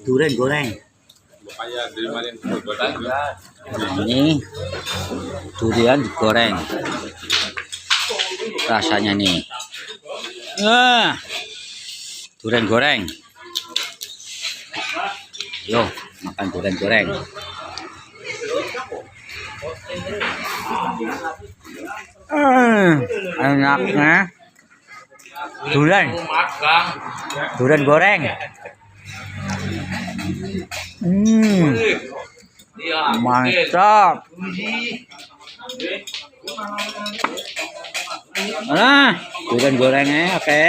durian goreng. Ini durian digoreng. Rasanya nih. Durian goreng. Yo, makan durian goreng. Enaknya durian goreng. Mantap. Durian gorengnya oke.